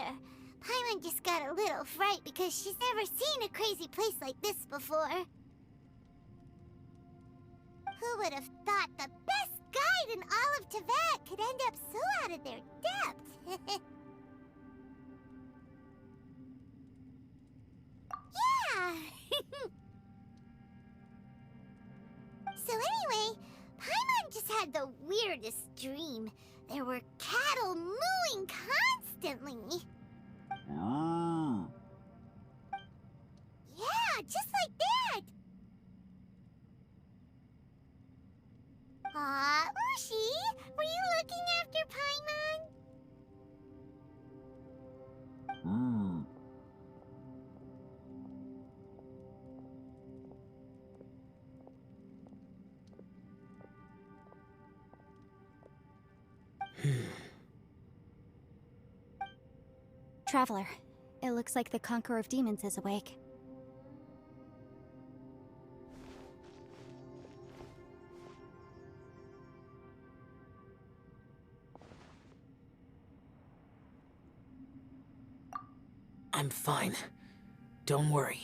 here. Paimon just got a little fright because she's never seen a crazy place like this before. Who would have thought the best guide in all of Teyvat could end up so out of their depth? Yeah! So anyway, Paimon just had the weirdest dream. There were cattle mooing constantly. Yeah, just like that. Aw, Ushi, were you looking after Paimon? Traveler, it looks like the Conqueror of Demons is awake. I'm fine. Don't worry.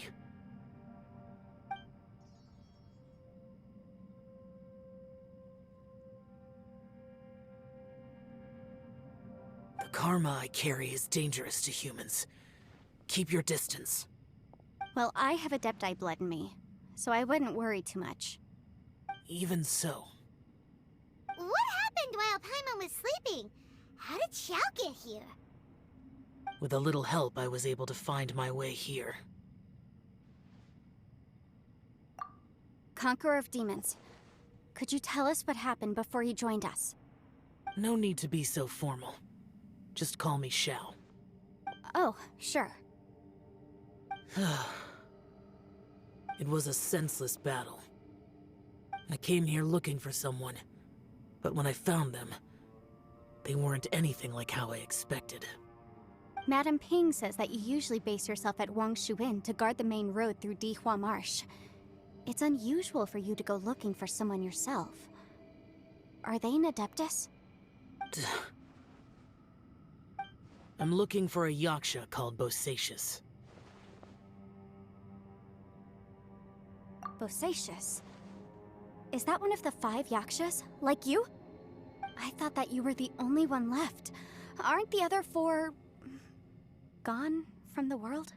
The karma I carry is dangerous to humans. Keep your distance. Well, I have Adepti blood in me, so I wouldn't worry too much. Even so. What happened while Paimon was sleeping? How did Xiao get here? With a little help, I was able to find my way here. Conqueror of Demons, could you tell us what happened before you joined us? No need to be so formal. Just call me Xiao. Oh, sure. It was a senseless battle. I came here looking for someone, but when I found them, they weren't anything like how I expected. Madame Ping says that you usually base yourself at Wangshuin to guard the main road through Dihua Marsh. It's unusual for you to go looking for someone yourself. Are they an Adeptus? I'm looking for a Yaksha called Bosacius. Bosacius? Is that one of the 5 Yakshas, like you? I thought that you were the only one left. Aren't the other 4... gone from the world?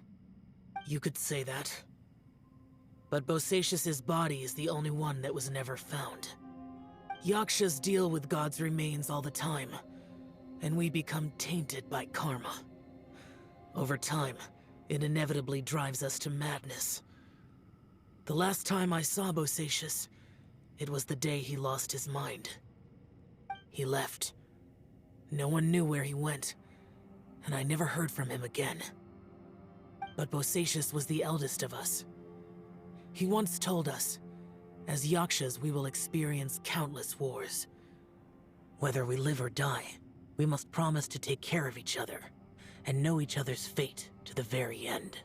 You could say that. But Bosacius's body is the only one that was never found. Yakshas deal with God's remains all the time, and we become tainted by karma. Over time, it inevitably drives us to madness. The last time I saw Bosacius, it was the day he lost his mind. He left. No one knew where he went, and I never heard from him again. But Bosacius was the eldest of us. He once told us, as Yakshas we will experience countless wars. Whether we live or die, we must promise to take care of each other, and know each other's fate to the very end.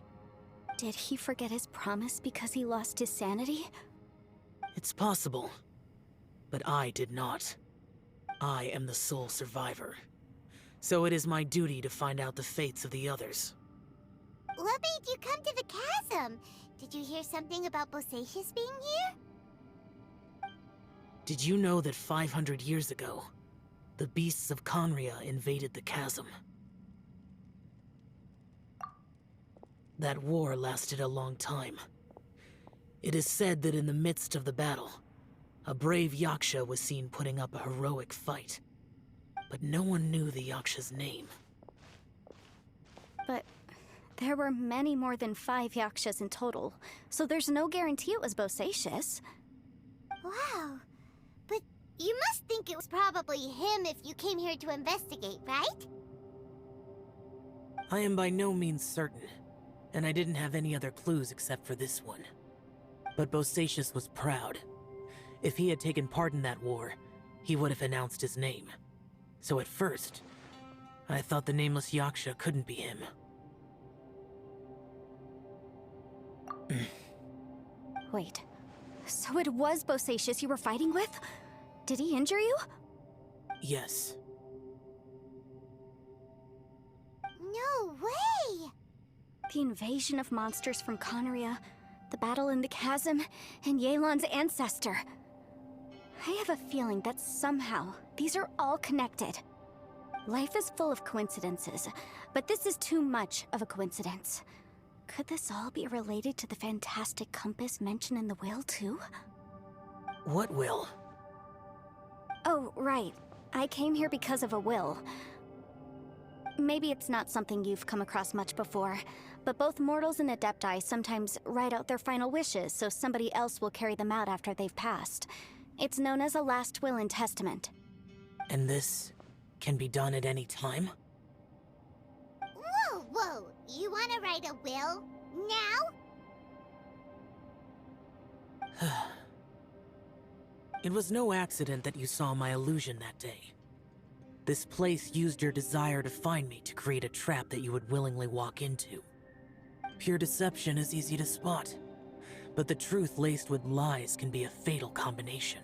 Did he forget his promise because he lost his sanity? It's possible, but I did not. I am the sole survivor. So it is my duty to find out the fates of the others. What made you come to the chasm? Did you hear something about Bosacius being here? Did you know that 500 years ago, the beasts of Khaenri'ah invaded the chasm? That war lasted a long time. It is said that in the midst of the battle, a brave Yaksha was seen putting up a heroic fight. But no one knew the Yaksha's name. But there were many more than 5 Yakshas in total, so there's no guarantee it was Bosacius. Wow. But you must think it was probably him if you came here to investigate, right? I am by no means certain, and I didn't have any other clues except for this one. But Bosacius was proud. If he had taken part in that war, he would have announced his name. So at first, I thought the nameless Yaksha couldn't be him. Wait, so it was Bosacius you were fighting with? Did he injure you? Yes. No way! The invasion of monsters from Conria, the battle in the chasm, and Yelan's ancestor. I have a feeling that somehow these are all connected. Life is full of coincidences, but this is too much of a coincidence. Could this all be related to the fantastic compass mentioned in the will, too? What will? Oh, right. I came here because of a will. Maybe it's not something you've come across much before, but both mortals and adepti sometimes write out their final wishes so somebody else will carry them out after they've passed. It's known as a last will and testament. And this can be done at any time? Whoa, whoa! You wanna write a will? Now? It was no accident that you saw my illusion that day. This place used your desire to find me to create a trap that you would willingly walk into. Pure deception is easy to spot, but the truth laced with lies can be a fatal combination.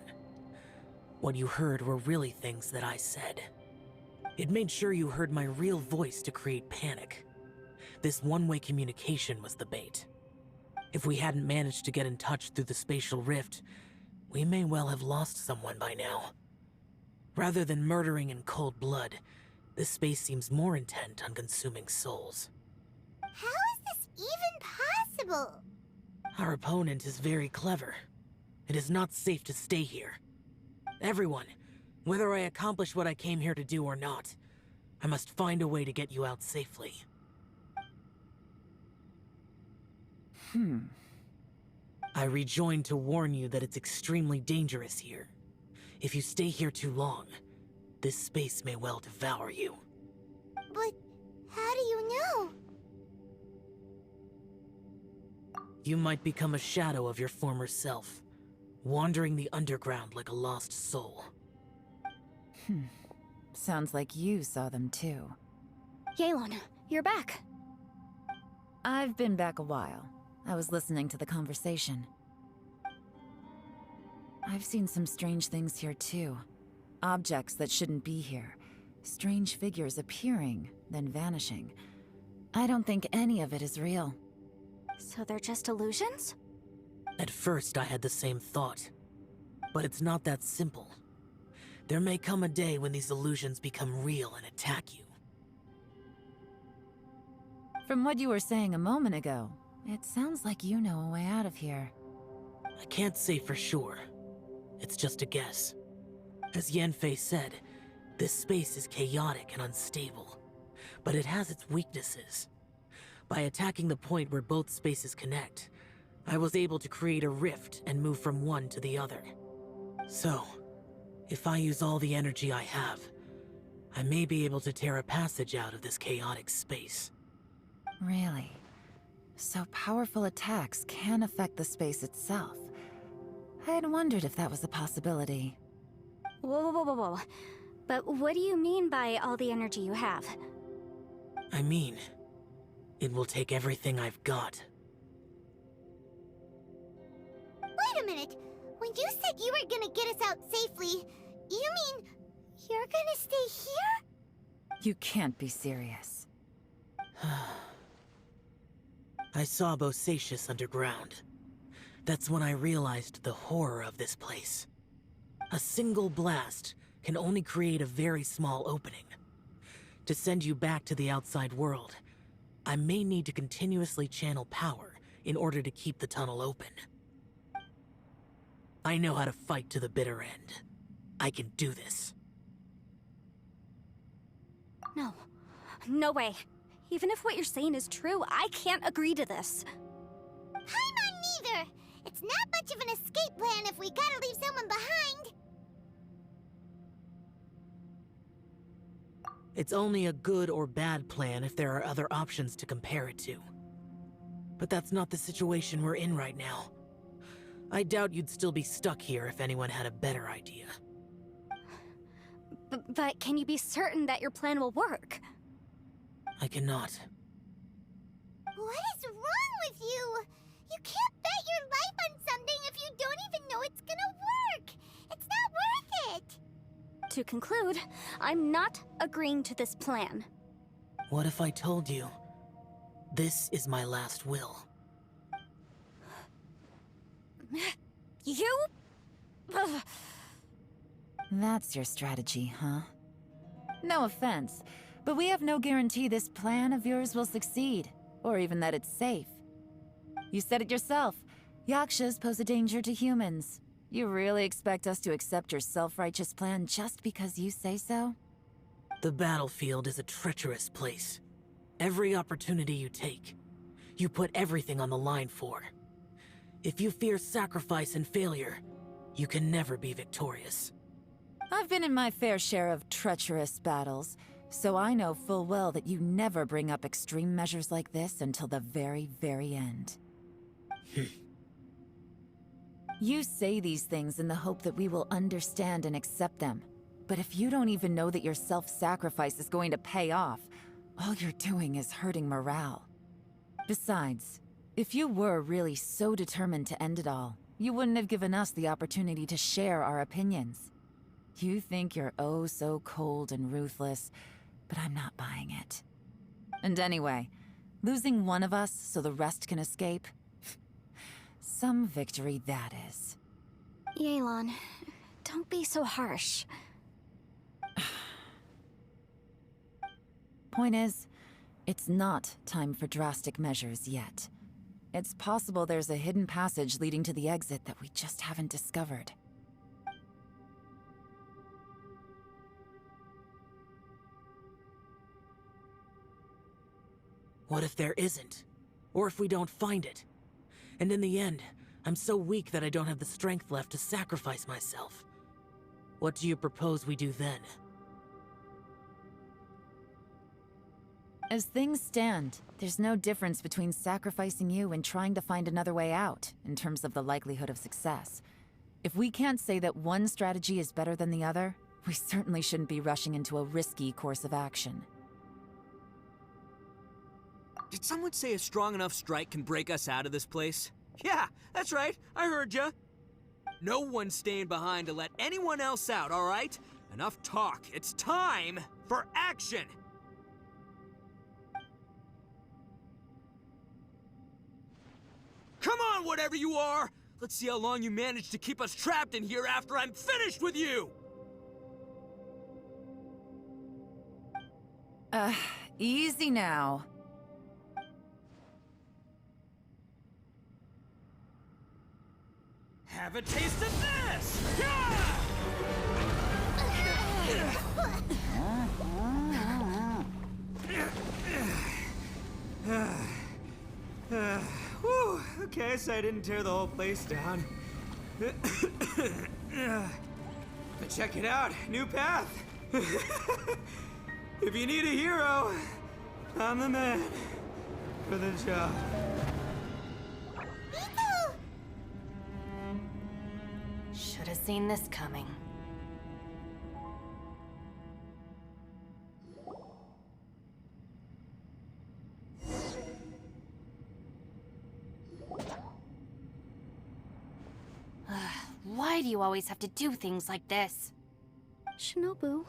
What you heard were really things that I said. It made sure you heard my real voice to create panic. This one-way communication was the bait. If we hadn't managed to get in touch through the spatial rift, we may well have lost someone by now. Rather than murdering in cold blood, this space seems more intent on consuming souls. How is this even possible? Our opponent is very clever. It is not safe to stay here. Everyone, whether I accomplish what I came here to do or not, I must find a way to get you out safely. I rejoined to warn you that it's extremely dangerous here. If you stay here too long, this space may well devour you. But how do you know? You might become a shadow of your former self, wandering the underground like a lost soul. Sounds like you saw them too. Yelan, you're back. I've been back a while. I was listening to the conversation. I've seen some strange things here too. Objects that shouldn't be here. Strange figures appearing, then vanishing. I don't think any of it is real. So they're just illusions? At first, I had the same thought. But it's not that simple. There may come a day when these illusions become real and attack you. From what you were saying a moment ago, it sounds like you know a way out of here. I can't say for sure. It's just a guess. As Yanfei said, this space is chaotic and unstable, but it has its weaknesses. By attacking the point where both spaces connect, I was able to create a rift and move from one to the other. So, if I use all the energy I have, I may be able to tear a passage out of this chaotic space. Really? So powerful attacks can affect the space itself. I had wondered if that was a possibility. Whoa, whoa, whoa, whoa. But what do you mean by all the energy you have? I mean, it will take everything I've got. Wait a minute. When you said you were gonna get us out safely, you mean you're gonna stay here? You can't be serious. I saw Bosacius underground. That's when I realized the horror of this place. A single blast can only create a very small opening. To send you back to the outside world, I may need to continuously channel power in order to keep the tunnel open. I know how to fight to the bitter end. I can do this. No. No way. Even if what you're saying is true, I can't agree to this. Paimon neither! It's not much of an escape plan if we gotta leave someone behind! It's only a good or bad plan if there are other options to compare it to. But that's not the situation we're in right now. I doubt you'd still be stuck here if anyone had a better idea. But can you be certain that your plan will work? I cannot. What is wrong with you? You can't bet your life on something if you don't even know it's gonna work! It's not worth it! To conclude, I'm not agreeing to this plan. What if I told you, this is my last will? You? Ugh. That's your strategy, huh? No offense, but we have no guarantee this plan of yours will succeed, or even that it's safe. You said it yourself. Yakshas pose a danger to humans. You really expect us to accept your self-righteous plan just because you say so? The battlefield is a treacherous place. Every opportunity you take, you put everything on the line for. If you fear sacrifice and failure, you can never be victorious. I've been in my fair share of treacherous battles, so I know full well that you never bring up extreme measures like this until the very, very end. You say these things in the hope that we will understand and accept them. But if you don't even know that your self-sacrifice is going to pay off, all you're doing is hurting morale. Besides, if you were really so determined to end it all, you wouldn't have given us the opportunity to share our opinions. You think you're oh so cold and ruthless, but I'm not buying it. And anyway, losing one of us so the rest can escape? Some victory that is. Yelan, don't be so harsh. Point is, it's not time for drastic measures yet. It's possible there's a hidden passage leading to the exit that we just haven't discovered. What if there isn't? Or if we don't find it? And in the end, I'm so weak that I don't have the strength left to sacrifice myself. What do you propose we do then? As things stand, there's no difference between sacrificing you and trying to find another way out, in terms of the likelihood of success. If we can't say that one strategy is better than the other, we certainly shouldn't be rushing into a risky course of action. Did someone say a strong enough strike can break us out of this place? Yeah, that's right, I heard ya. No one's staying behind to let anyone else out, all right? Enough talk, it's time for action! Come on, whatever you are! Let's see how long you manage to keep us trapped in here after I'm finished with you! Easy now. Have a taste of this! Yeah! Whew, okay, so I didn't tear the whole place down. But check it out, new path. If you need a hero, I'm the man for the job. Should have seen this coming. Why do you always have to do things like this? Shinobu,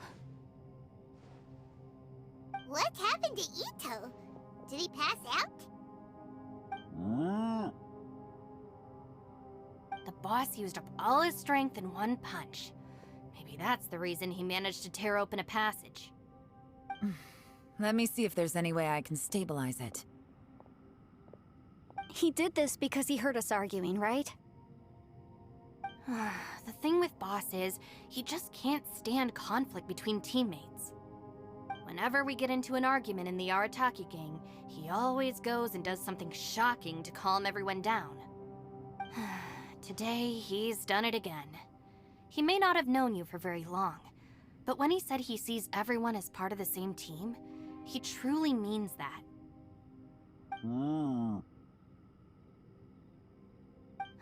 What happened to Ito? Did he pass out? The boss used up all his strength in one punch. Maybe that's the reason he managed to tear open a passage. Let me see if there's any way I can stabilize it. he did this because he heard us arguing, right? The thing with Boss is, he just can't stand conflict between teammates. Whenever we get into an argument in the Arataki gang, he always goes and does something shocking to calm everyone down. Today, he's done it again. He may not have known you for very long, but when he said he sees everyone as part of the same team, he truly means that.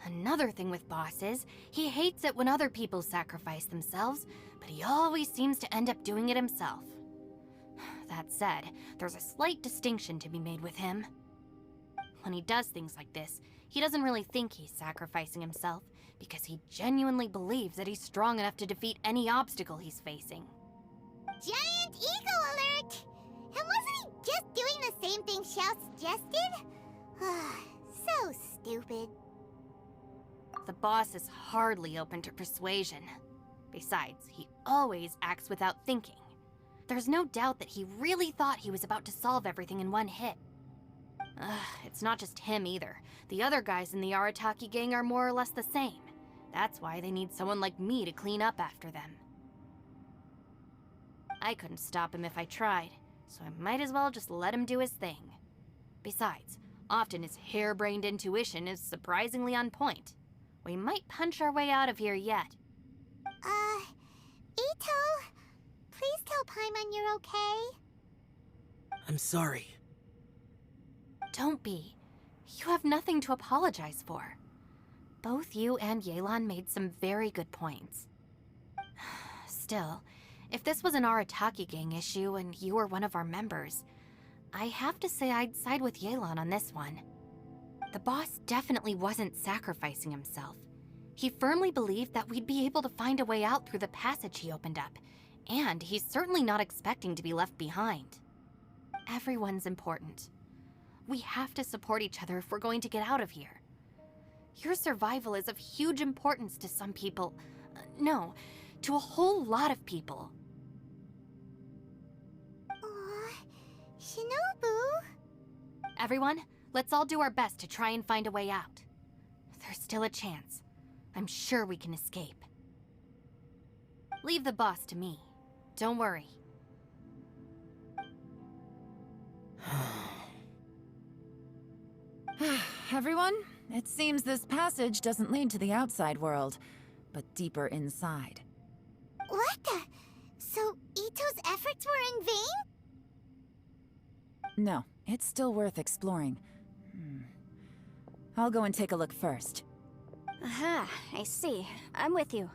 Another thing with Boss is, he hates it when other people sacrifice themselves, but he always seems to end up doing it himself. That said, there's a slight distinction to be made with him. When he does things like this, he doesn't really think he's sacrificing himself, because he genuinely believes that he's strong enough to defeat any obstacle he's facing. Giant eagle alert! And wasn't he just doing the same thing Xiao suggested? So stupid. The boss is hardly open to persuasion. Besides, he always acts without thinking. There's no doubt that he really thought he was about to solve everything in one hit. It's not just him either. The other guys in the Arataki gang are more or less the same. That's why they need someone like me to clean up after them. I couldn't stop him if I tried, so I might as well just let him do his thing. Besides, often his harebrained intuition is surprisingly on point. We might punch our way out of here yet. Ito, please tell Paimon you're okay. I'm sorry. Don't be. You have nothing to apologize for. Both you and Yelan made some very good points. Still, if this was an Arataki gang issue and you were one of our members, I have to say I'd side with Yelan on this one. The boss definitely wasn't sacrificing himself. He firmly believed that we'd be able to find a way out through the passage he opened up, and he's certainly not expecting to be left behind. Everyone's important. We have to support each other if we're going to get out of here. Your survival is of huge importance to some people. No, to a whole lot of people. Aw, Shinobu. Everyone, let's all do our best to try and find a way out. There's still a chance. I'm sure we can escape. Leave the boss to me. Don't worry. Everyone, it seems this passage doesn't lead to the outside world, but deeper inside. What the? So Ito's efforts were in vain? No, it's still worth exploring. I'll go and take a look first. Aha, I see. I'm with you.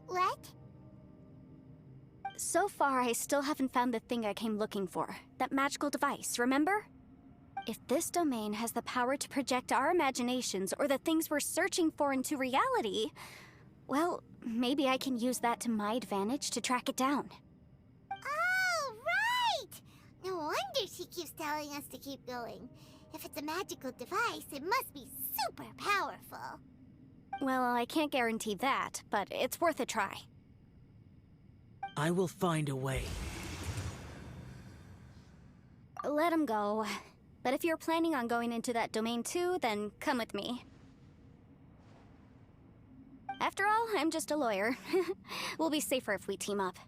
What? So far, I still haven't found the thing I came looking for. That magical device, remember? If this domain has the power to project our imaginations or the things we're searching for into reality, well, maybe I can use that to my advantage to track it down. Oh, right! No wonder she keeps telling us to keep going. If it's a magical device, it must be super powerful. Well, I can't guarantee that, but it's worth a try. I will find a way. Let him go. But if you're planning on going into that domain too, then come with me. After all, I'm just a lawyer. We'll be safer if we team up.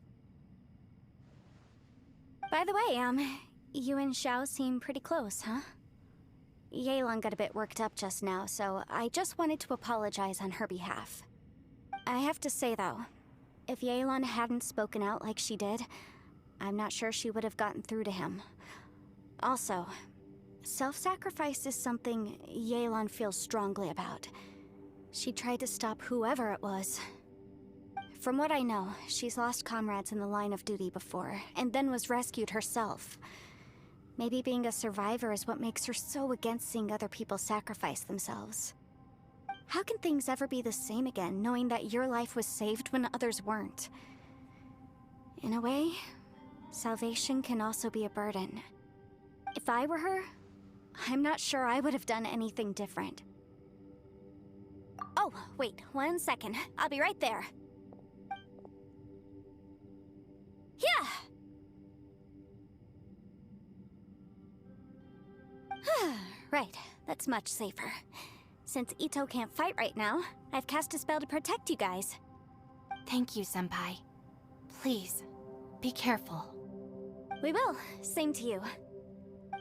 By the way, you and Xiao seem pretty close, huh? Yelan got a bit worked up just now, so I just wanted to apologize on her behalf. I have to say, though, if Yelan hadn't spoken out like she did, I'm not sure she would have gotten through to him. Also, self-sacrifice is something Yelan feels strongly about. She tried to stop whoever it was. From what I know, she's lost comrades in the line of duty before, and then was rescued herself. Maybe being a survivor is what makes her so against seeing other people sacrifice themselves. How can things ever be the same again, knowing that your life was saved when others weren't? In a way, salvation can also be a burden. If I were her, I'm not sure I would have done anything different. Oh, wait, 1 second. I'll be right there. Yeah! Right, that's much safer. Since Ito can't fight right now, I've cast a spell to protect you guys. Thank you, Senpai. Please, be careful. We will. Same to you.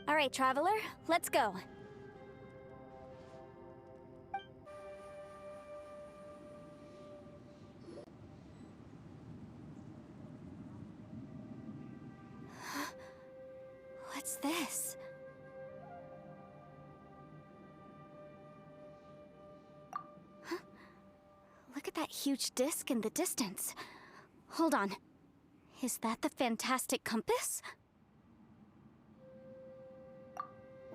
All right, Traveler, let's go. What's this? Huh? Look at that huge disc in the distance. Hold on. Is that the fantastic compass?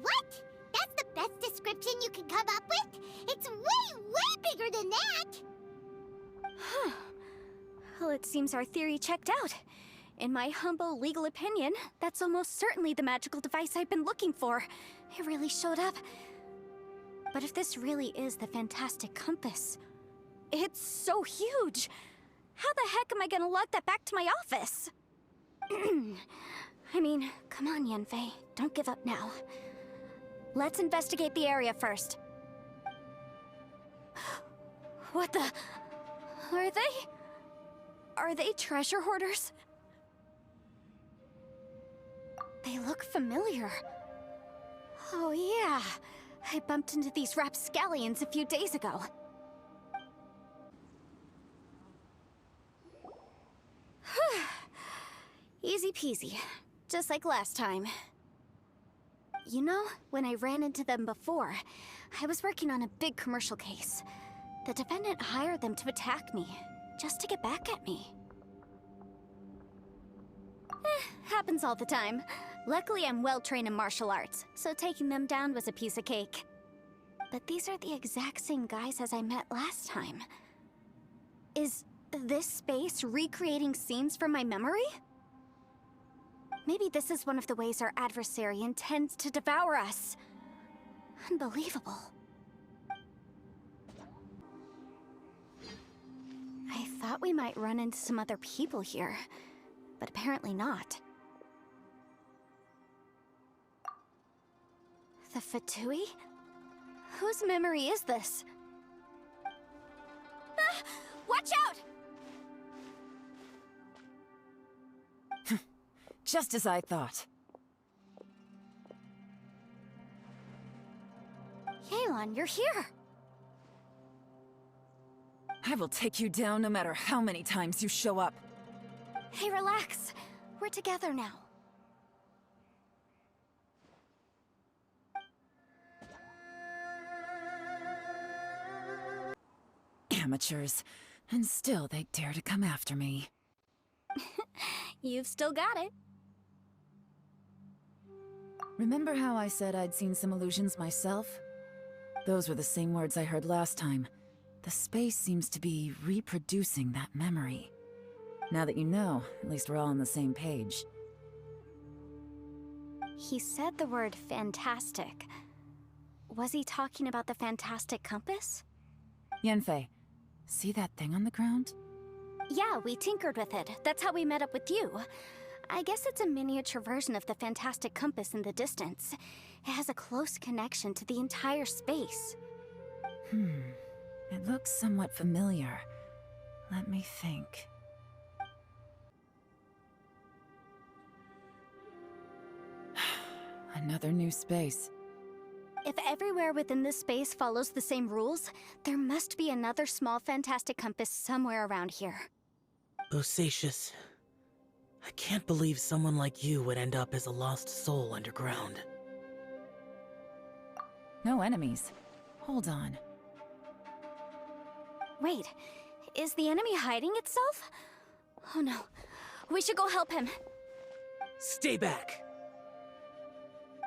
What? That's the best description you can come up with? It's way, way bigger than that! Well, it seems our theory checked out. In my humble legal opinion, that's almost certainly the magical device I've been looking for. It really showed up. But if this really is the fantastic compass, it's so huge! How the heck am I gonna lug that back to my office? I mean, come on, Yanfei. Don't give up now. Let's investigate the area first. What the... Are they... Are they treasure hoarders? They look familiar. Oh yeah, I bumped into these rapscallions a few days ago. Easy peasy, just like last time. You know, when I ran into them before, I was working on a big commercial case. The defendant hired them to attack me, just to get back at me. Happens all the time. Luckily, I'm well-trained in martial arts, so taking them down was a piece of cake. But these are the exact same guys as I met last time. Is this space recreating scenes from my memory? Maybe this is one of the ways our adversary intends to devour us. Unbelievable. I thought we might run into some other people here, but apparently not. The Fatui? Whose memory is this? Ah! Watch out! Just as I thought. Yelan, you're here! I will take you down no matter how many times you show up. Hey, relax. We're together now. Amateurs. And still they dare to come after me. You've still got it. Remember how I said I'd seen some illusions myself? Those were the same words I heard last time. The space seems to be reproducing that memory. Now that you know, at least we're all on the same page. He said the word fantastic. Was he talking about the fantastic compass? Yanfei, see that thing on the ground? Yeah, we tinkered with it. That's how we met up with you. I guess it's a miniature version of the fantastic compass in the distance. It has a close connection to the entire space. It looks somewhat familiar. Let me think. Another new space. If everywhere within this space follows the same rules, there must be another small fantastic compass somewhere around here. Bosacius, I can't believe someone like you would end up as a lost soul underground. No enemies. Hold on. Wait, is the enemy hiding itself? Oh no, we should go help him. Stay back!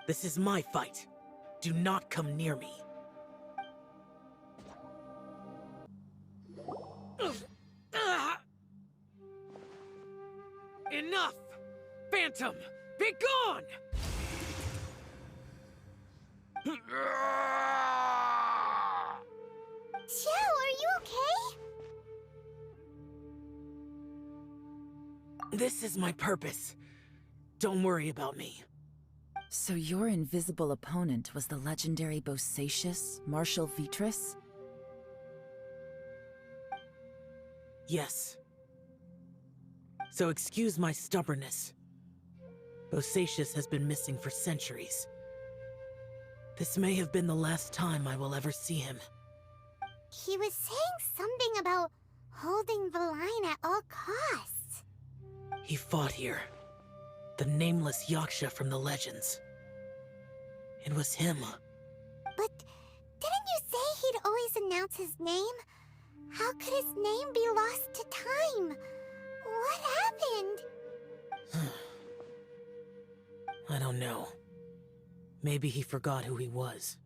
This is my fight. Do not come near me. Enough! Phantom! Be gone! Xiao, are you okay? This is my purpose. Don't worry about me. So your invisible opponent was the legendary Bosacius, Marshal Vitris? Yes. So excuse my stubbornness. Bosacius has been missing for centuries. This may have been the last time I will ever see him. He was saying something about holding the line at all costs. He fought here. The nameless Yaksha from the legends. It was him. But didn't you say he'd always announce his name? How could his name be lost to time? What happened? I don't know. Maybe he forgot who he was.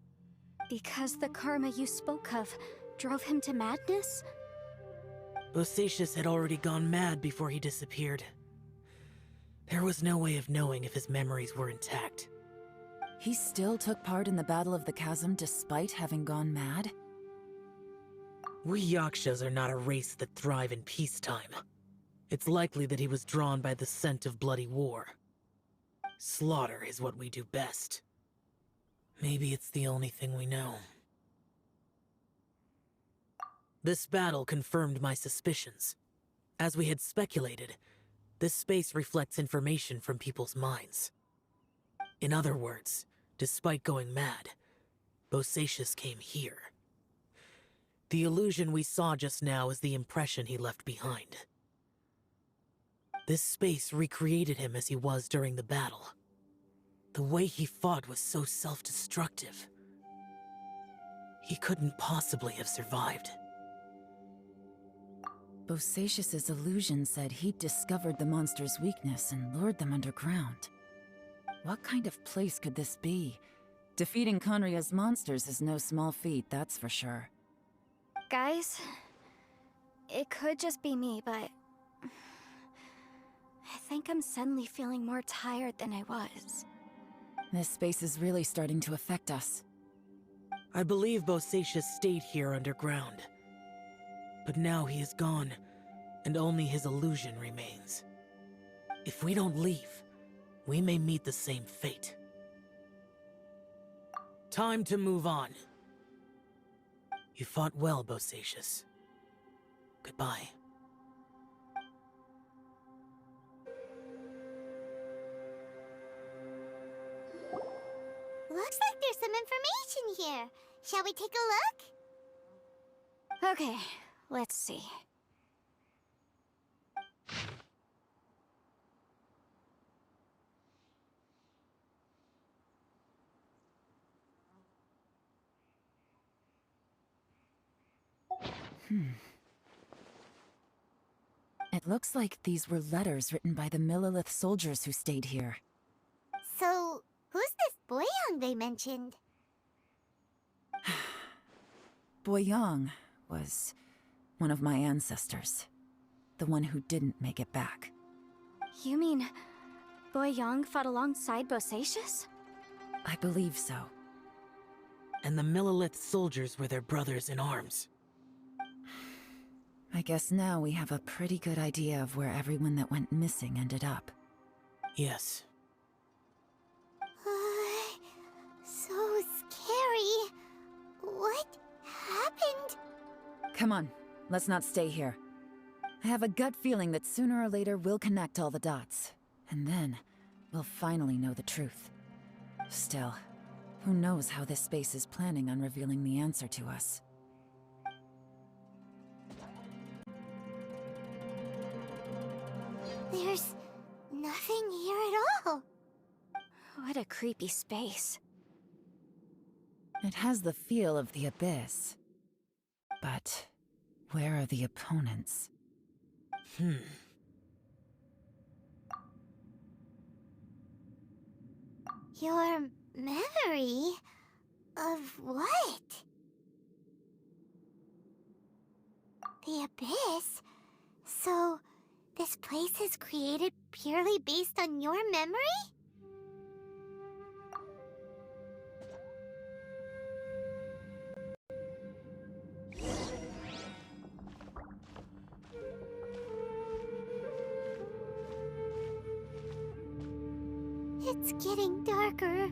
Because the karma you spoke of drove him to madness? Bosacius had already gone mad before he disappeared. There was no way of knowing if his memories were intact. He still took part in the Battle of the Chasm despite having gone mad? We Yakshas are not a race that thrive in peacetime. It's likely that he was drawn by the scent of bloody war. Slaughter is what we do best. Maybe it's the only thing we know. This battle confirmed my suspicions. As we had speculated, this space reflects information from people's minds. In other words, despite going mad, Bosacius came here. The illusion we saw just now is the impression he left behind. This space recreated him as he was during the battle. The way he fought was so self-destructive. He couldn't possibly have survived. Bosacius's illusion said he'd discovered the monster's weakness and lured them underground. What kind of place could this be? Defeating Khaenri'ah's monsters is no small feat, that's for sure. Guys, it could just be me, but I think I'm suddenly feeling more tired than I was. This space is really starting to affect us. I believe Bosacius stayed here underground. But now he is gone, and only his illusion remains. If we don't leave, we may meet the same fate. Time to move on. You fought well, Bosacius. Goodbye. Looks like there's some information here. Shall we take a look? Okay, let's see. It looks like these were letters written by the Millelith soldiers who stayed here. So, who's this Boyang they mentioned? Boyang was one of my ancestors. The one who didn't make it back. You mean Boyang fought alongside Bosacius? I believe so. And the Millelith soldiers were their brothers in arms. I guess now we have a pretty good idea of where everyone that went missing ended up. Yes. So scary. What happened? Come on, let's not stay here. I have a gut feeling that sooner or later we'll connect all the dots. And then, we'll finally know the truth. Still, who knows how this space is planning on revealing the answer to us. There's nothing here at all. What a creepy space. It has the feel of the Abyss. But where are the opponents? Your memory of what? The Abyss? So, this place is created purely based on your memory? It's getting darker.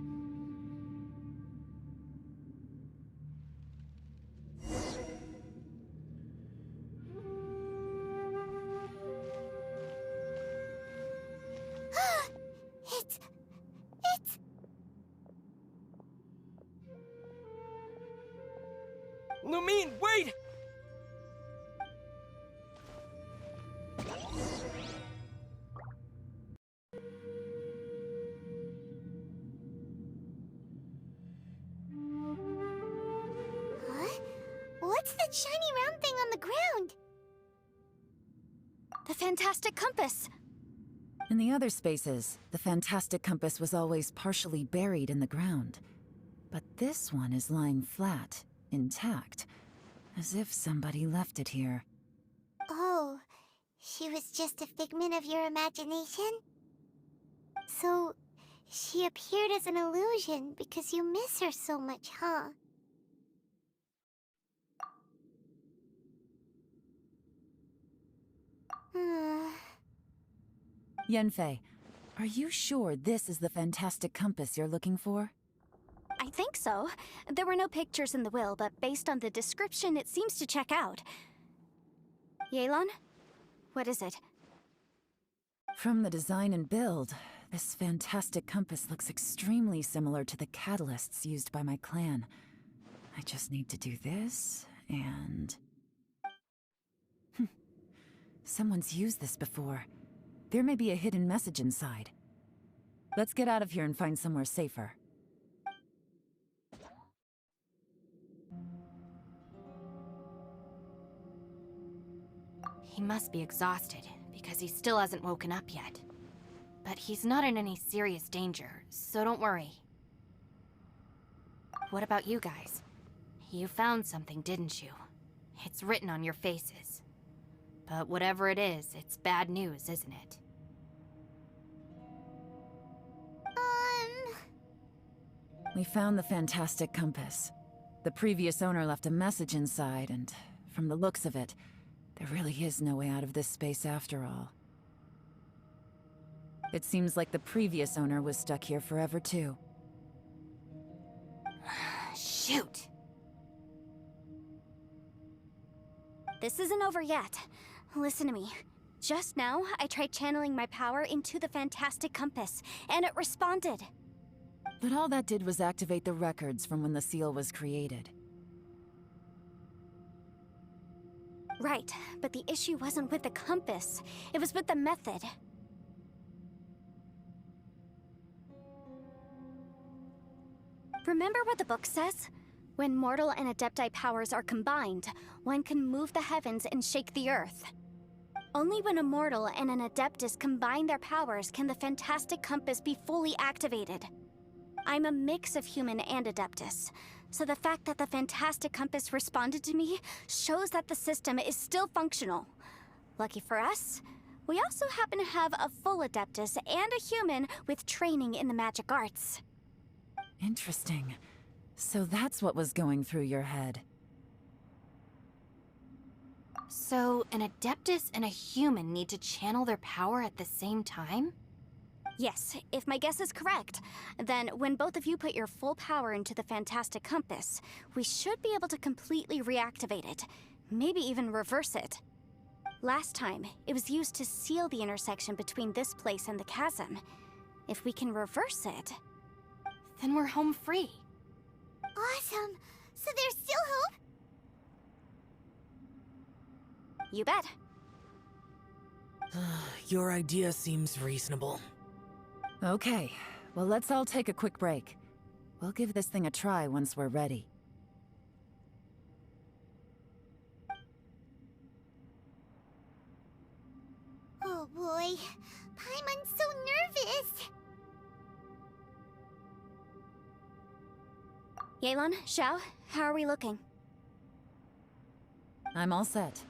It's... Lumine, wait! Huh? What's that shiny round thing on the ground? The Fantastic Compass! In the other spaces, the Fantastic Compass was always partially buried in the ground. But this one is lying flat, intact, as if somebody left it here. Oh, she was just a figment of your imagination? So, she appeared as an illusion because you miss her so much, huh? Yanfei, are you sure this is the fantastic compass you're looking for? I think so. There were no pictures in the will, but based on the description, it seems to check out. Yelan? What is it? From the design and build, this fantastic compass looks extremely similar to the catalysts used by my clan. I just need to do this, and... Someone's used this before. There may be a hidden message inside. Let's get out of here and find somewhere safer. He must be exhausted, because he still hasn't woken up yet. But he's not in any serious danger, so don't worry. What about you guys? You found something, didn't you? It's written on your faces. But whatever it is, it's bad news, isn't it? We found the fantastic compass. The previous owner left a message inside, and from the looks of it, there really is no way out of this space after all. It seems like the previous owner was stuck here forever too. Shoot! This isn't over yet. Listen to me. Just now, I tried channeling my power into the fantastic compass, and it responded. But all that did was activate the records from when the seal was created. Right, but the issue wasn't with the compass. It was with the method. Remember what the book says? When mortal and Adepti powers are combined, one can move the heavens and shake the earth. Only when a mortal and an Adeptus combine their powers can the fantastic compass be fully activated. I'm a mix of human and Adeptus, so the fact that the fantastic compass responded to me shows that the system is still functional. Lucky for us, we also happen to have a full Adeptus and a human with training in the magic arts. Interesting. So that's what was going through your head. So, an Adeptus and a human need to channel their power at the same time? Yes, if my guess is correct, then when both of you put your full power into the fantastic compass, we should be able to completely reactivate it, maybe even reverse it. Last time, it was used to seal the intersection between this place and the chasm. If we can reverse it... Then we're home free. Awesome! So there's still hope? You bet. Your idea seems reasonable. Okay, well let's all take a quick break. We'll give this thing a try once we're ready. Oh boy, Paimon's so nervous! Yelan, Xiao, how are we looking? I'm all set.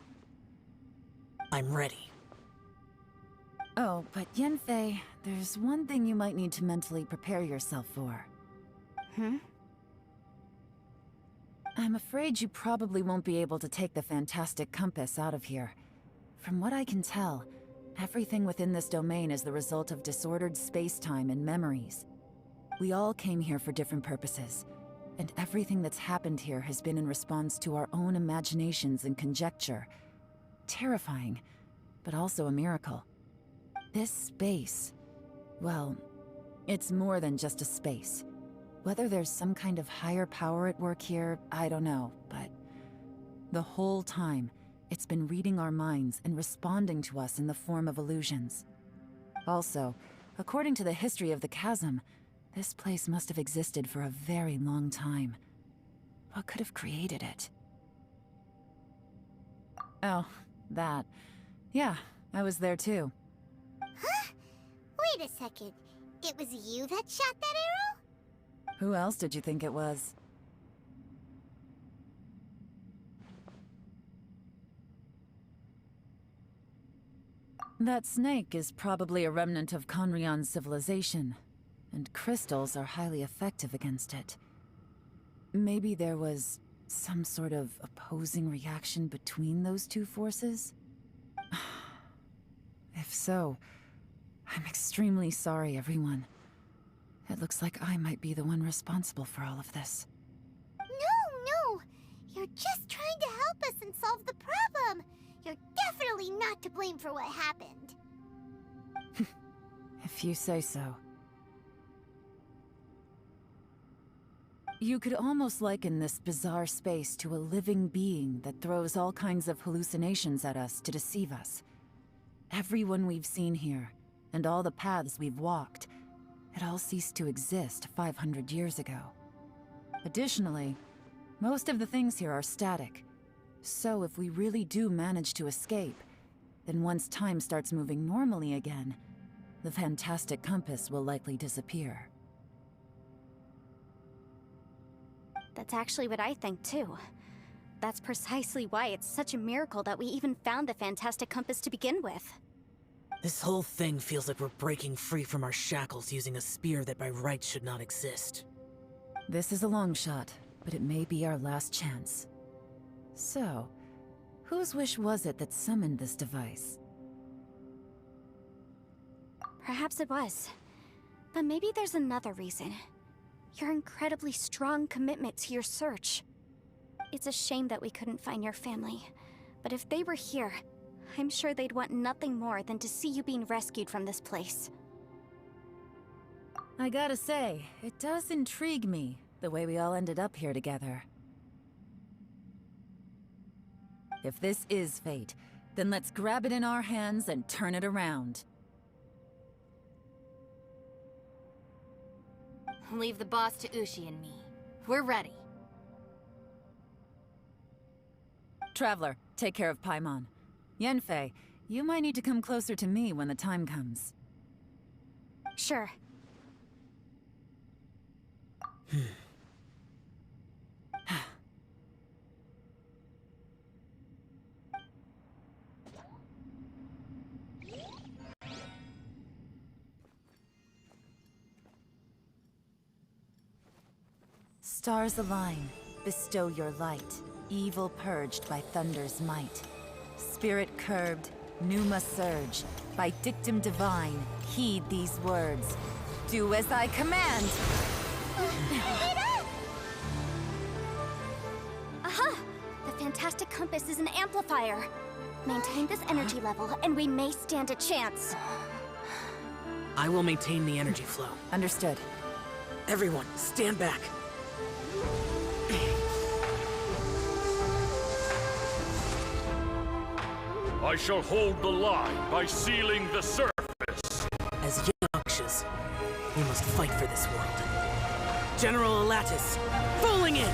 I'm ready. Oh, but Yanfei, there's one thing you might need to mentally prepare yourself for. I'm afraid you probably won't be able to take the fantastic compass out of here. From what I can tell, everything within this domain is the result of disordered space-time and memories. We all came here for different purposes, and everything that's happened here has been in response to our own imaginations and conjecture. Terrifying, but also a miracle. This space, well, it's more than just a space. Whether there's some kind of higher power at work here, I don't know, but the whole time, it's been reading our minds and responding to us in the form of illusions. Also, according to the history of the chasm, this place must have existed for a very long time. What could have created it? Oh, that. Yeah, I was there too. Huh? Wait a second. It was you that shot that arrow? Who else did you think it was? That snake is probably a remnant of Conrion's civilization, and crystals are highly effective against it. Maybe there was some sort of opposing reaction between those two forces? If so, I'm extremely sorry, everyone. It looks like I might be the one responsible for all of this. No! You're just trying to help us and solve the problem! You're definitely not to blame for what happened. If you say so. You could almost liken this bizarre space to a living being that throws all kinds of hallucinations at us to deceive us. Everyone we've seen here, and all the paths we've walked, it all ceased to exist 500 years ago. Additionally, most of the things here are static. So if we really do manage to escape, then once time starts moving normally again, the fantastic compass will likely disappear. That's actually what I think too. That's precisely why it's such a miracle that we even found the fantastic compass to begin with. This whole thing feels like we're breaking free from our shackles using a spear that by rights should not exist. This is a long shot, but it may be our last chance. So, whose wish was it that summoned this device? Perhaps it was. But maybe there's another reason. Your incredibly strong commitment to your search. It's a shame that we couldn't find your family. But if they were here, I'm sure they'd want nothing more than to see you being rescued from this place. I gotta say, it does intrigue me, the way we all ended up here together. If this is fate, then let's grab it in our hands and turn it around. Leave the boss to Ushi and me. We're ready. Traveler, take care of Paimon. Yanfei, you might need to come closer to me when the time comes. Sure. Stars align, bestow your light, evil purged by thunder's might. Spirit curbed, pneuma surge, by dictum divine, heed these words. Do as I command! Aha! The fantastic compass is an amplifier. Maintain this energy level, and we may stand a chance. I will maintain the energy flow. Understood. Everyone, stand back. I shall hold the line by sealing the surface. As Yakshas, we must fight for this world. General Elatus, falling in!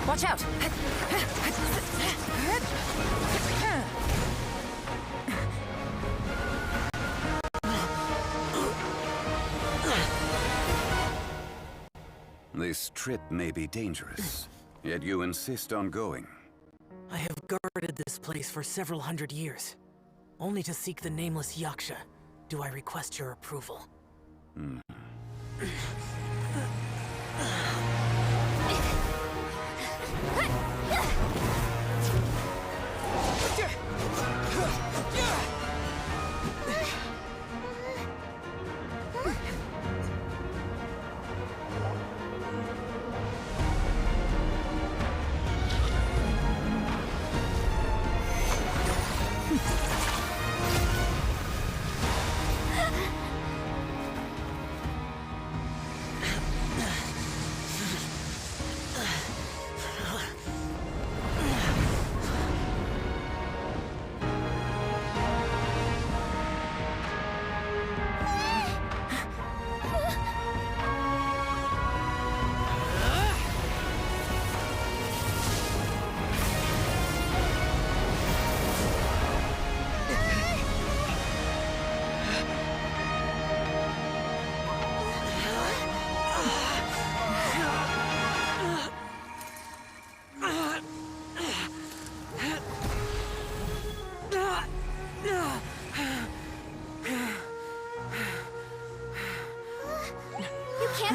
Watch out! This trip may be dangerous, yet you insist on going. I have guarded this place for several hundred years. Only to seek the nameless Yaksha do I request your approval.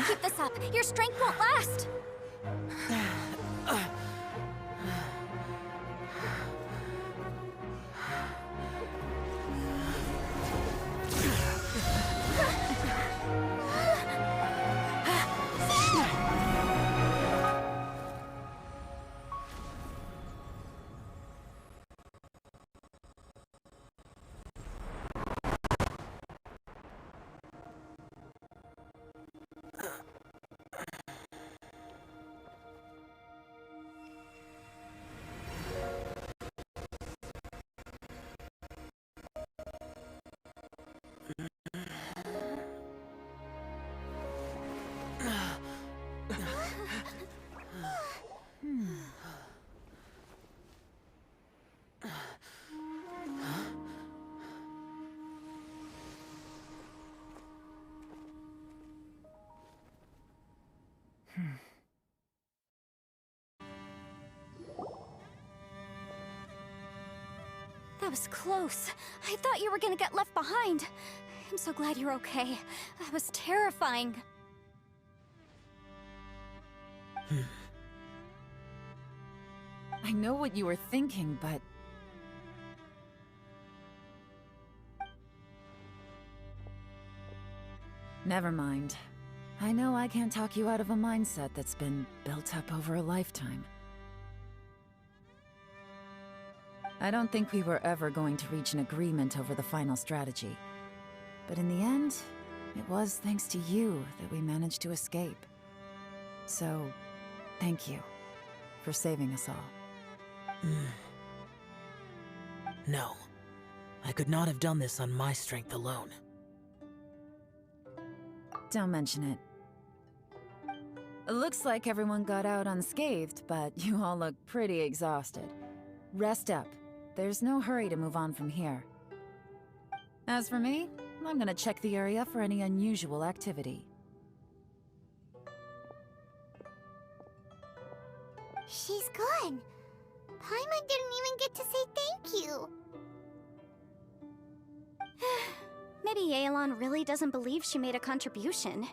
Keep this up. Your strength won't last. That was close. I thought you were gonna get left behind. I'm so glad you're okay. That was terrifying. I know what you were thinking, but... Never mind. I know I can't talk you out of a mindset that's been built up over a lifetime. I don't think we were ever going to reach an agreement over the final strategy. But in the end, it was thanks to you that we managed to escape. So, thank you for saving us all. No. I could not have done this on my strength alone. Don't mention it. It looks like everyone got out unscathed, but you all look pretty exhausted. Rest up. There's no hurry to move on from here. As for me, I'm gonna check the area for any unusual activity. She's gone. Paimon didn't even get to say thank you. Maybe Yelan really doesn't believe she made a contribution.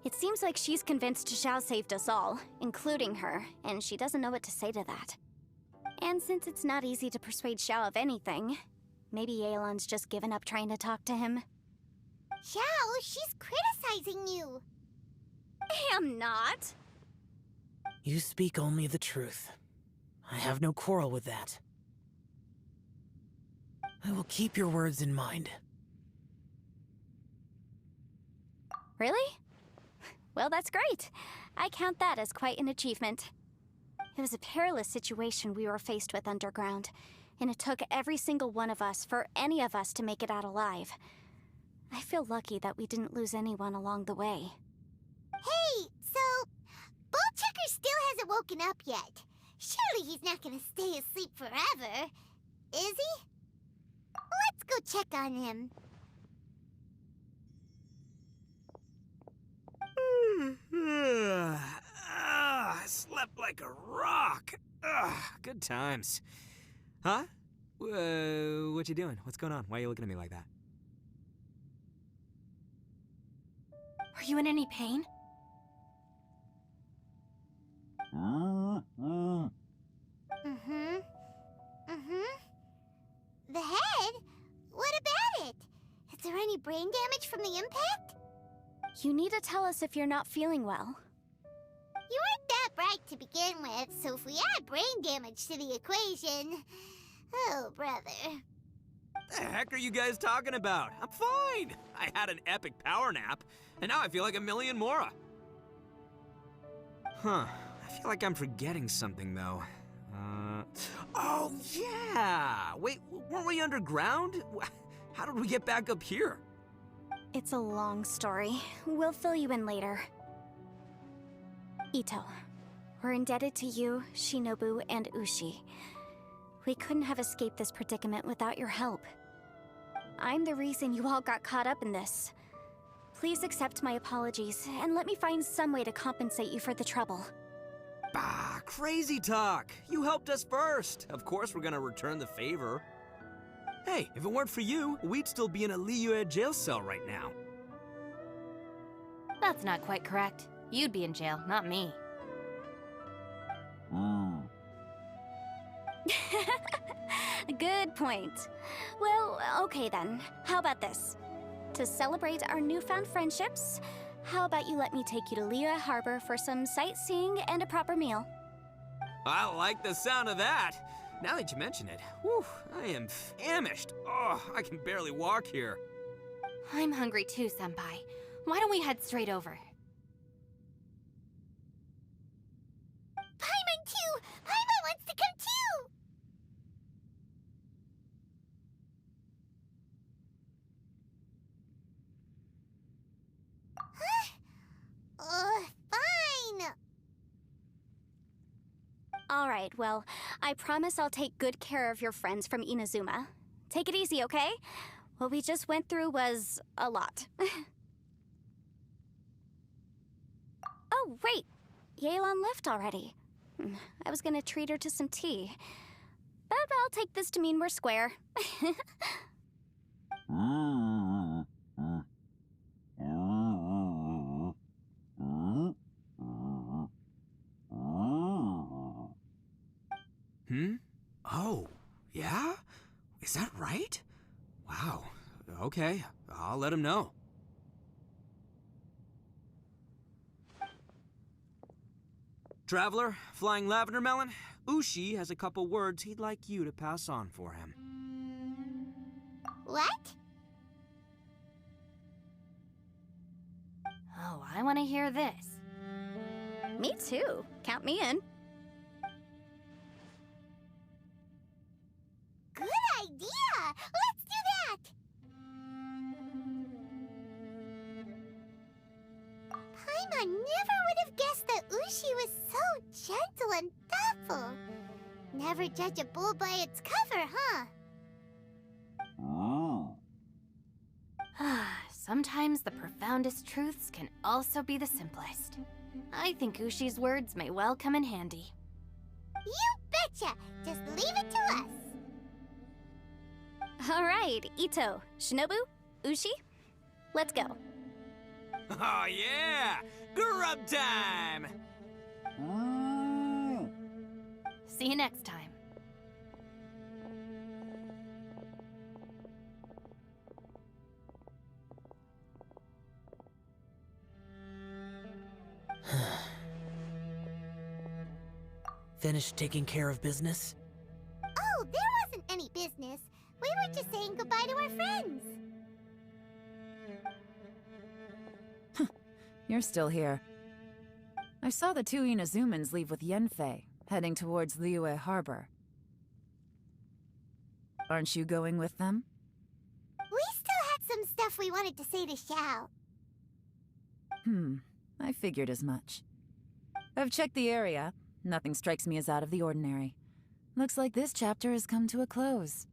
It seems like she's convinced Xiao saved us all, including her, and she doesn't know what to say to that. And since it's not easy to persuade Xiao of anything, maybe Yelan's just given up trying to talk to him. Xiao, she's criticizing you. I'm not. You speak only the truth. I have no quarrel with that. I will keep your words in mind. Really? Well, that's great. I count that as quite an achievement. It was a perilous situation we were faced with underground, and it took every single one of us for any of us to make it out alive. I feel lucky that we didn't lose anyone along the way. Hey, so Ballchecker still hasn't woken up yet. Surely he's not gonna stay asleep forever, is he? Let's go check on him. I slept like a rock. Good times. Huh? What you doing? What's going on? Why are you looking at me like that? Are you in any pain? The head? What about it? Is there any brain damage from the impact? You need to tell us if you're not feeling well. You weren't that bright to begin with, so if we add brain damage to the equation... Oh, brother. The heck are you guys talking about? I'm fine. I had an epic power nap, and now I feel like a million more. Huh. I feel like I'm forgetting something, though. Oh, yeah! Wait, weren't we underground? How did we get back up here? It's a long story. We'll fill you in later. Ito, we're indebted to you, Shinobu, and Ushi. We couldn't have escaped this predicament without your help. I'm the reason you all got caught up in this. Please accept my apologies, and let me find some way to compensate you for the trouble. Bah, crazy talk. You helped us first. Of course we're gonna return the favor. Hey, if it weren't for you, we'd still be in a Liyue jail cell right now. That's not quite correct. You'd be in jail, not me. Good point. Well, okay then. How about this? To celebrate our newfound friendships, how about you let me take you to Liyue Harbor for some sightseeing and a proper meal? I like the sound of that. Now that you mention it, whew, I am famished. Oh, I can barely walk here. I'm hungry too, Senpai. Why don't we head straight over? Paimon too! Paimon wants to come too! Fine! Alright, well, I promise I'll take good care of your friends from Inazuma. Take it easy, okay? What we just went through was a lot. Oh, wait! Yelan left already. I was gonna treat her to some tea. But I'll take this to mean we're square. Oh, yeah? Is that right? Wow. Okay, I'll let him know. Traveler, Flying Lavender Melon, Ushi has a couple words he'd like you to pass on for him. What? Oh, I want to hear this. Me too. Count me in. Good idea! Let's do that! Paimon never would have guessed that Ushi was so gentle and thoughtful. Never judge a bull by its cover, huh? Sometimes the profoundest truths can also be the simplest. I think Ushi's words may well come in handy. You betcha! Just leave it to us. Alright, Ito, Shinobu, Ushi, let's go. Oh yeah! Grub time! See you next time. Finished taking care of business? Oh, there wasn't any business. We were just saying goodbye to our friends. You're still here. I saw the two Inazumans leave with Yanfei, heading towards Liyue Harbor. Aren't you going with them? We still had some stuff we wanted to say to Xiao. I figured as much. I've checked the area. Nothing strikes me as out of the ordinary. Looks like this chapter has come to a close.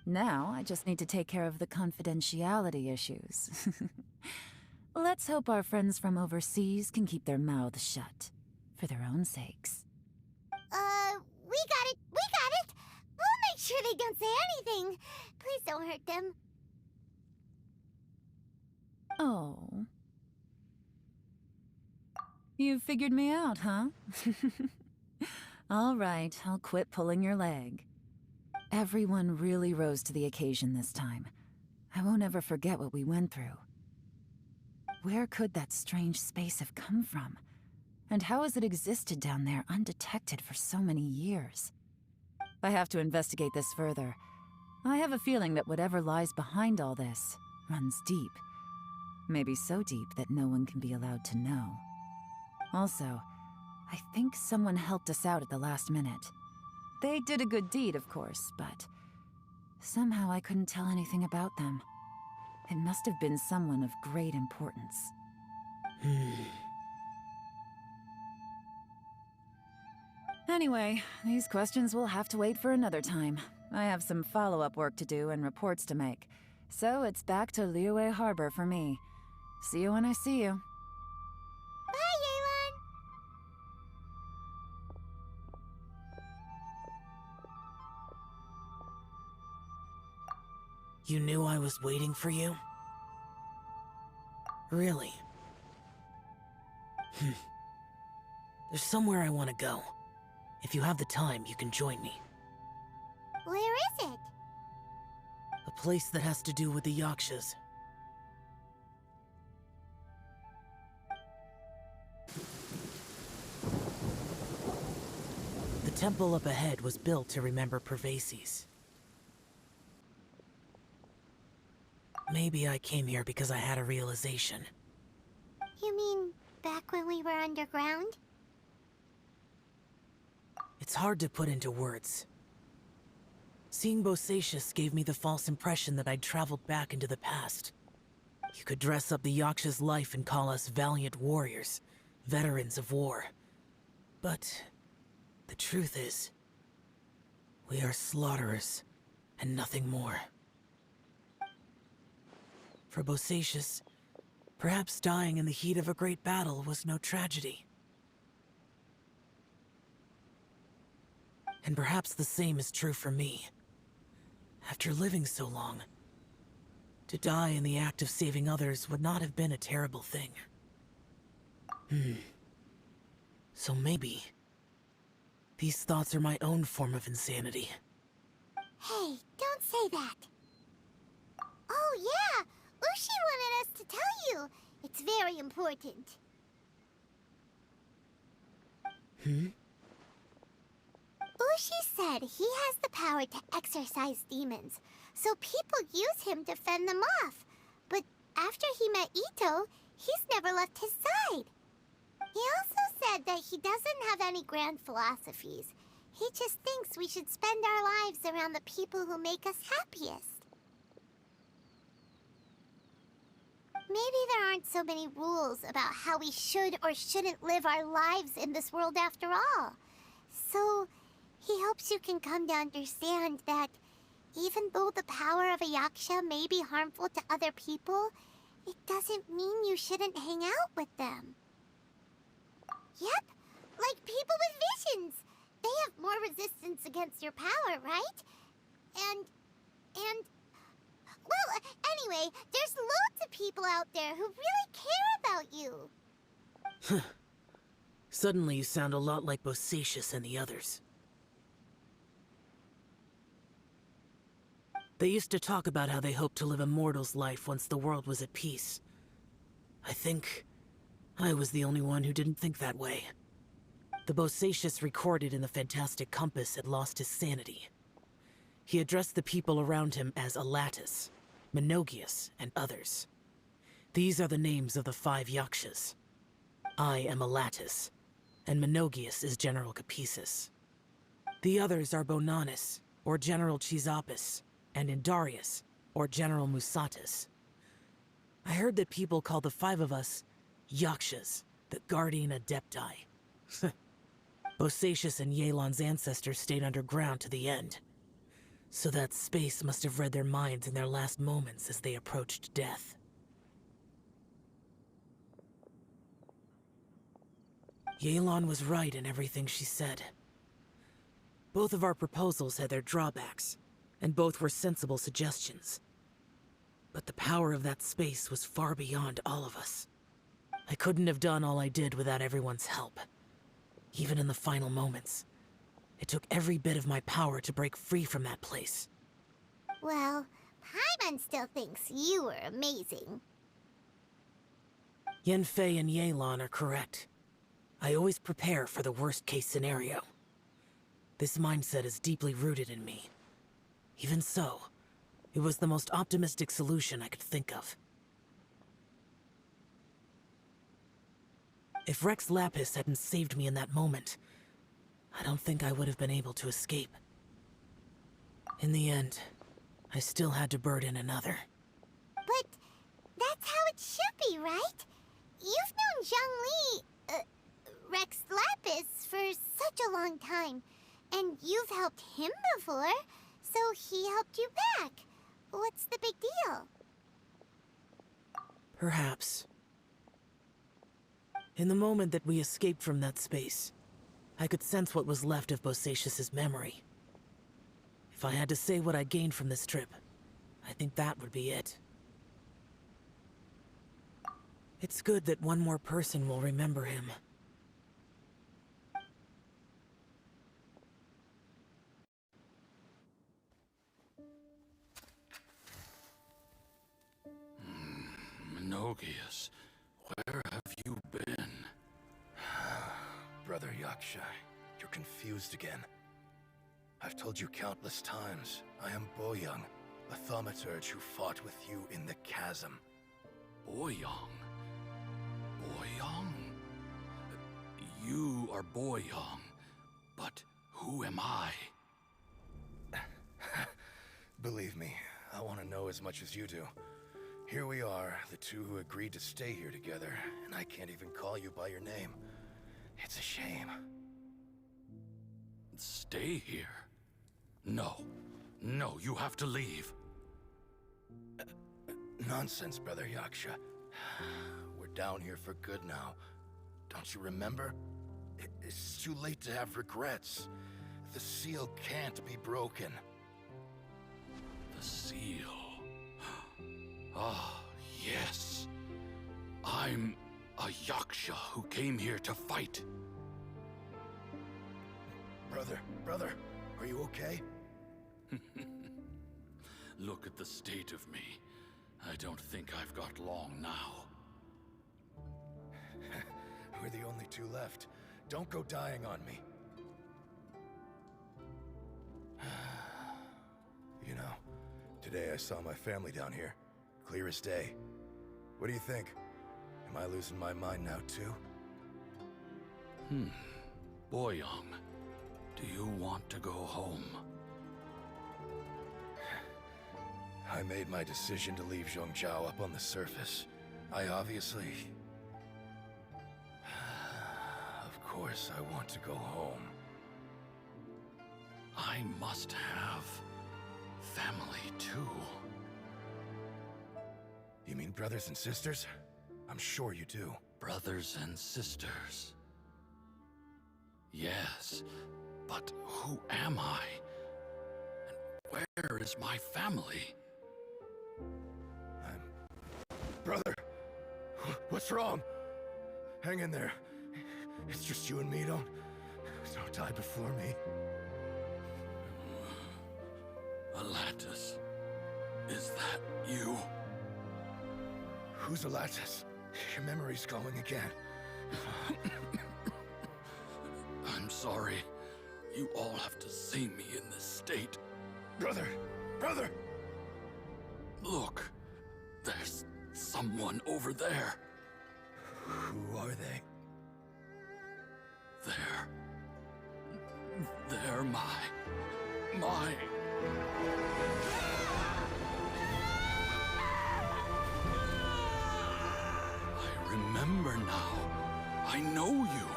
Now, I just need to take care of the confidentiality issues. Let's hope our friends from overseas can keep their mouths shut. For their own sakes. We got it! We got it! We'll make sure they don't say anything. Please don't hurt them. Oh. You figured me out, huh? All right, I'll quit pulling your leg. Everyone really rose to the occasion this time. I won't ever forget what we went through. Where could that strange space have come from? And how has it existed down there undetected for so many years? I have to investigate this further. I have a feeling that whatever lies behind all this runs deep. Maybe so deep that no one can be allowed to know. Also, I think someone helped us out at the last minute. They did a good deed, of course, but somehow I couldn't tell anything about them. It must have been someone of great importance. Anyway, these questions will have to wait for another time. I have some follow-up work to do and reports to make. So it's back to Liyue Harbor for me. See you when I see you. Bye, Yelan! You knew I was waiting for you? Really? There's somewhere I want to go. If you have the time, you can join me. Where is it? A place that has to do with the Yakshas. The temple up ahead was built to remember Pervases. Maybe I came here because I had a realization. You mean back when we were underground? It's hard to put into words. Seeing Bosacius gave me the false impression that I'd traveled back into the past. You could dress up the Yaksha's life and call us valiant warriors, veterans of war. But the truth is, we are slaughterers and nothing more. For Bosacius, perhaps dying in the heat of a great battle was no tragedy. And perhaps the same is true for me. After living so long, to die in the act of saving others would not have been a terrible thing. So maybe these thoughts are my own form of insanity. Hey, don't say that. Oh yeah, Ushi wanted us to tell you. It's very important. Ushi said he has the power to exorcise demons, so people use him to fend them off. But after he met Ito, he's never left his side. He also said that he doesn't have any grand philosophies. He just thinks we should spend our lives around the people who make us happiest. Maybe there aren't so many rules about how we should or shouldn't live our lives in this world after all. So he hopes you can come to understand that even though the power of a Yaksha may be harmful to other people, it doesn't mean you shouldn't hang out with them. Yep, like people with visions. They have more resistance against your power, right? And... Well, anyway, there's loads of people out there who really care about you. Suddenly you sound a lot like Bosacius and the others. They used to talk about how they hoped to live a mortal's life once the world was at peace. I think I was the only one who didn't think that way. The Bosacius recorded in the Fantastic Compass had lost his sanity. He addressed the people around him as Alatus, Menogias, and others. These are the names of the 5 Yakshas. I am Alatus, and Menogias is General Capesus. The others are Bonanis, or General Chisapis, and Indarius, or General Musatus. I heard that people call the 5 of us Yakshas, the Guardian Adepti. Bosacius and Yelan's ancestors stayed underground to the end. So that space must have read their minds in their last moments as they approached death. Yelan was right in everything she said. Both of our proposals had their drawbacks, and both were sensible suggestions. But the power of that space was far beyond all of us. I couldn't have done all I did without everyone's help. Even in the final moments, it took every bit of my power to break free from that place. Well, Paimon still thinks you were amazing. Yanfei and Yelan are correct. I always prepare for the worst-case scenario. This mindset is deeply rooted in me. Even so, it was the most optimistic solution I could think of. If Rex Lapis hadn't saved me in that moment, I don't think I would have been able to escape. In the end, I still had to burden another. But that's how it should be, right? You've known Zhongli, Rex Lapis, for such a long time. And you've helped him before, so he helped you back. What's the big deal? Perhaps. In the moment that we escaped from that space, I could sense what was left of Bosacius's memory. If I had to say what I gained from this trip, I think that would be it. It's good that one more person will remember him. Menogias, where have you been? Brother Yaksha, you're confused again. I've told you countless times, I am Boyoung, a thaumaturge who fought with you in the chasm. Boyoung? Boyoung? You are Boyoung, but who am I? Believe me, I want to know as much as you do. Here we are, the two who agreed to stay here together, and I can't even call you by your name. It's a shame. Stay here? No. No, you have to leave. Nonsense, Brother Yaksha. We're down here for good now. Don't you remember? It's too late to have regrets. The seal can't be broken. The seal. Ah, yes. I'm a Yaksha who came here to fight. Brother, are you okay? Look at the state of me. I don't think I've got long now. We're the only two left. Don't go dying on me. You know, today I saw my family down here. Clear as day. What do you think? Am I losing my mind now too? Boyoung, do you want to go home? I made my decision to leave Zhongzhou up on the surface. I obviously... Of course I want to go home. I must have family too. You mean brothers and sisters? I'm sure you do. Brothers and sisters. Yes, but who am I? And where is my family? Brother! What's wrong? Hang in there. It's just you and me, don't die before me. Alatus, is that you? Who's Alatus? Your memory's going again. I'm sorry. You all have to see me in this state. Brother! Look, there's someone over there. Who are they? They're my... I remember now. I know you.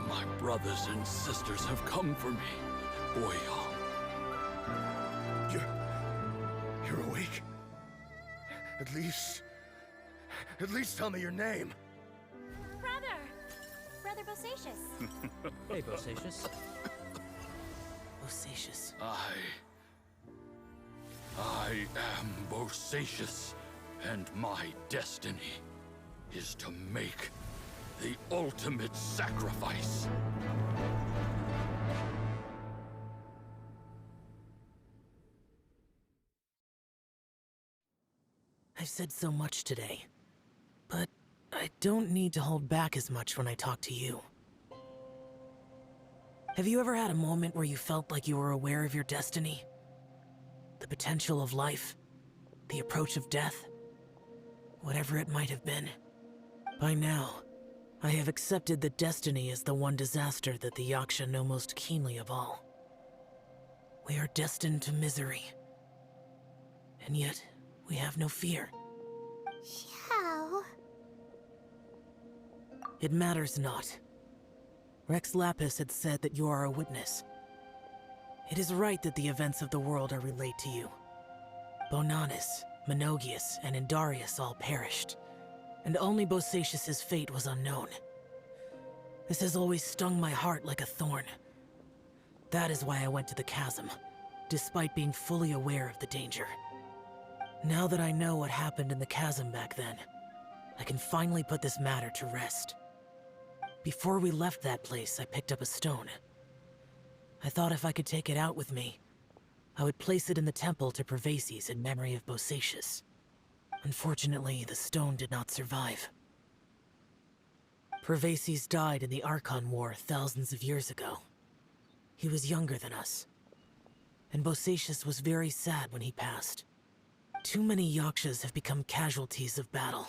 My brothers and sisters have come for me, Boyoung. You're awake? At least tell me your name. Brother Bosacius. Hey, Bosacius. Bosacius. I am Bosacius, and my destiny is to make the ultimate sacrifice. I've said so much today, but I don't need to hold back as much when I talk to you. Have you ever had a moment where you felt like you were aware of your destiny? The potential of life? The approach of death? Whatever it might have been. By now, I have accepted that destiny is the one disaster that the Yaksha know most keenly of all. We are destined to misery. And yet, we have no fear. Xiao. It matters not. Rex Lapis had said that you are a witness. It is right that the events of the world are relayed to you. Bonanis, Menogias, and Indarius all perished, and only Bosacius' fate was unknown. This has always stung my heart like a thorn. That is why I went to the chasm, despite being fully aware of the danger. Now that I know what happened in the chasm back then, I can finally put this matter to rest. Before we left that place, I picked up a stone. I thought if I could take it out with me, I would place it in the temple to Pervases in memory of Bosacius. Unfortunately, the stone did not survive. Pervases died in the Archon War thousands of years ago. He was younger than us, and Bosacius was very sad when he passed. Too many Yakshas have become casualties of battle.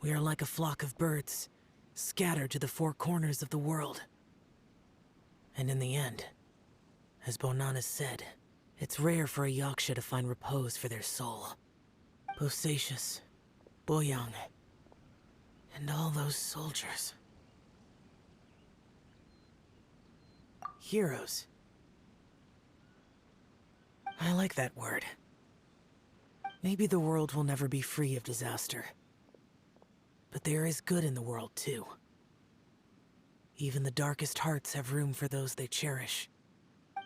We are like a flock of birds, scattered to the four corners of the world. And in the end, as Bonanas said, it's rare for a Yaksha to find repose for their soul. Bosacius, Boyang, and all those soldiers. Heroes. I like that word. Maybe the world will never be free of disaster. But there is good in the world, too. Even the darkest hearts have room for those they cherish.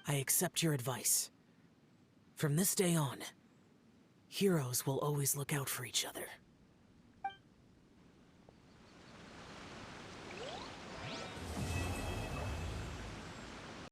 I accept your advice. From this day on, heroes will always look out for each other.